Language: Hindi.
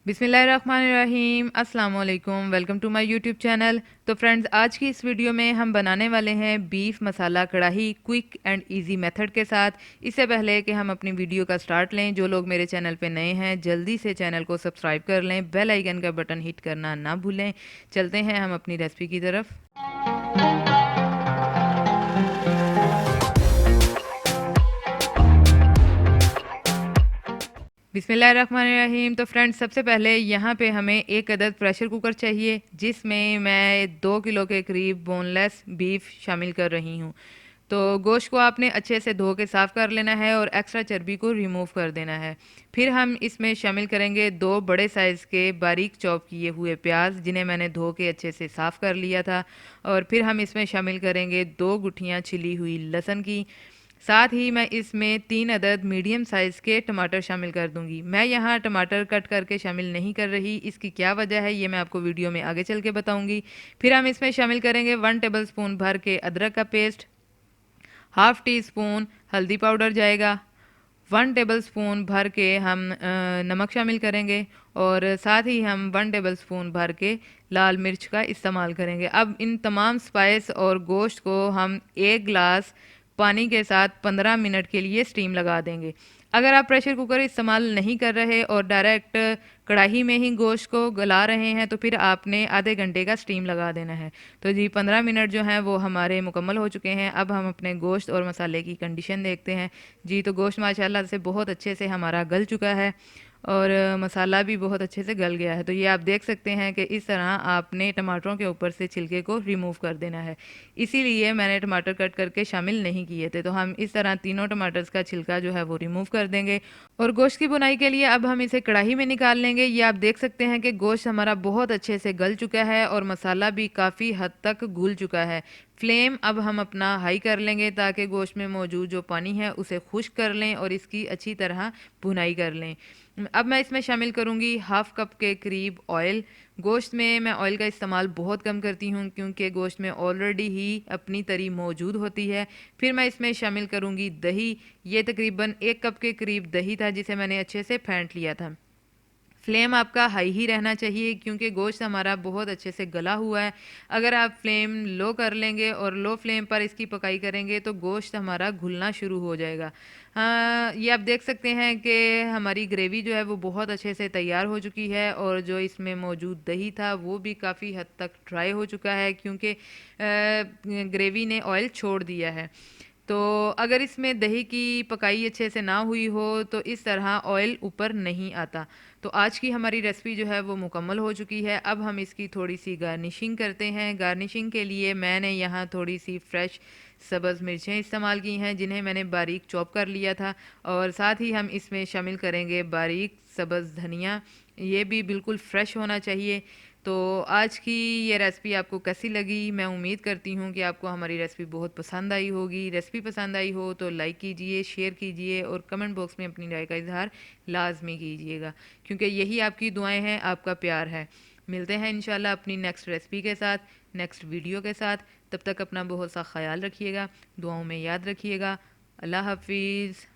बिस्मिल्लाहिर्रहमानिर्रहीम, अस्सलाम वालेकुम। Welcome to my YouTube channel. तो फ्रेंड्स, आज की इस वीडियो में हम बनाने वाले हैं बीफ मसाला कढ़ाई क्विक एंड इजी मेथड के साथ। इससे पहले कि हम अपनी वीडियो का स्टार्ट लें, जो लोग मेरे चैनल पे नए हैं जल्दी से चैनल को सब्सक्राइब कर लें, बेल आइकन का बटन हिट करना ना भूलें। चलते हैं हम अपनी रेसिपी की तरफ। बिस्मिल्लाहिर्रहमानिर्रहीम। तो फ्रेंड्स, सबसे पहले यहाँ पे हमें एक अदद प्रेशर कुकर चाहिए, जिसमें मैं 2 किलो के करीब बोनलेस बीफ शामिल कर रही हूँ। तो गोश्त को आपने अच्छे से धो के साफ़ कर लेना है और एक्स्ट्रा चर्बी को रिमूव कर देना है। फिर हम इसमें शामिल करेंगे 2 बड़े साइज़ के बारीक चॉप किए हुए प्याज, जिन्हें मैंने धो के अच्छे से साफ़ कर लिया था। और फिर हम इसमें शामिल करेंगे 2 गुठियाँ छिली हुई लहसुन की। साथ ही मैं इसमें 3 अदद मीडियम साइज़ के टमाटर शामिल कर दूंगी। मैं यहाँ टमाटर कट करके शामिल नहीं कर रही, इसकी क्या वजह है ये मैं आपको वीडियो में आगे चल के बताऊंगी। फिर हम इसमें शामिल करेंगे 1 टेबलस्पून भर के अदरक का पेस्ट, हाफ़ टी स्पून हल्दी पाउडर जाएगा, 1 टेबलस्पून भर के हम नमक शामिल करेंगे और साथ ही हम 1 टेबलस्पून भर के लाल मिर्च का इस्तेमाल करेंगे। अब इन तमाम स्पाइस और गोश्त को हम 1 गिलास पानी के साथ 15 मिनट के लिए स्टीम लगा देंगे। अगर आप प्रेशर कुकर इस्तेमाल नहीं कर रहे और डायरेक्ट कढ़ाई में ही गोश्त को गला रहे हैं, तो फिर आपने आधे घंटे का स्टीम लगा देना है। तो जी 15 मिनट जो हैं वो हमारे मुकम्मल हो चुके हैं। अब हम अपने गोश्त और मसाले की कंडीशन देखते हैं। जी तो गोश्त माशाल्लाह से बहुत अच्छे से हमारा गल चुका है और मसाला भी बहुत अच्छे से गल गया है। तो ये आप देख सकते हैं कि इस तरह आपने टमाटरों के ऊपर से छिलके को रिमूव कर देना है। इसीलिए मैंने टमाटर कट करके शामिल नहीं किए थे। तो हम इस तरह तीनों टमाटर्स का छिलका जो है वो रिमूव कर देंगे। और गोश्त की बुनाई के लिए अब हम इसे कढ़ाई में निकाल लेंगे। ये आप देख सकते हैं कि गोश्त हमारा बहुत अच्छे से गल चुका है और मसाला भी काफ़ी हद तक घुल चुका है। फ्लेम अब हम अपना हाई कर लेंगे ताकि गोश्त में मौजूद जो पानी है उसे खुश्क कर लें और इसकी अच्छी तरह भुनाई कर लें। अब मैं इसमें शामिल करूंगी हाफ़ कप के करीब ऑयल। गोश्त में मैं ऑयल का इस्तेमाल बहुत कम करती हूँ क्योंकि गोश्त में ऑलरेडी ही अपनी तरी मौजूद होती है। फिर मैं इसमें शामिल करूंगी दही। ये तकरीबन 1 कप के करीब दही था, जिसे मैंने अच्छे से फेंट लिया था। फ्लेम आपका हाई ही रहना चाहिए क्योंकि गोश्त हमारा बहुत अच्छे से गला हुआ है। अगर आप फ्लेम लो कर लेंगे और लो फ्लेम पर इसकी पकाई करेंगे तो गोश्त हमारा घुलना शुरू हो जाएगा। हाँ, ये आप देख सकते हैं कि हमारी ग्रेवी जो है वो बहुत अच्छे से तैयार हो चुकी है और जो इसमें मौजूद दही था वो भी काफ़ी हद तक ड्राई हो चुका है क्योंकि ग्रेवी ने ऑयल छोड़ दिया है। तो अगर इसमें दही की पकाई अच्छे से ना हुई हो तो इस तरह ऑयल ऊपर नहीं आता। तो आज की हमारी रेसिपी जो है वो मुकम्मल हो चुकी है। अब हम इसकी थोड़ी सी गार्निशिंग करते हैं। गार्निशिंग के लिए मैंने यहाँ थोड़ी सी फ्रेश सब्ज़ मिर्चें इस्तेमाल की हैं, जिन्हें मैंने बारीक चॉप कर लिया था। और साथ ही हम इसमें शामिल करेंगे बारीक सब्ज़ धनिया। ये भी बिल्कुल फ्रेश होना चाहिए। तो आज की ये रेसिपी आपको कैसी लगी? मैं उम्मीद करती हूँ कि आपको हमारी रेसिपी बहुत पसंद आई होगी। रेसिपी पसंद आई हो तो लाइक कीजिए, शेयर कीजिए और कमेंट बॉक्स में अपनी राय का इजहार लाजमी कीजिएगा, क्योंकि यही आपकी दुआएं हैं, आपका प्यार है। मिलते हैं इंशाल्लाह अपनी नेक्स्ट रेसिपी के साथ, नेक्स्ट वीडियो के साथ। तब तक अपना बहुत सा ख्याल रखिएगा, दुआओं में याद रखिएगा। अल्लाह हाफिज़।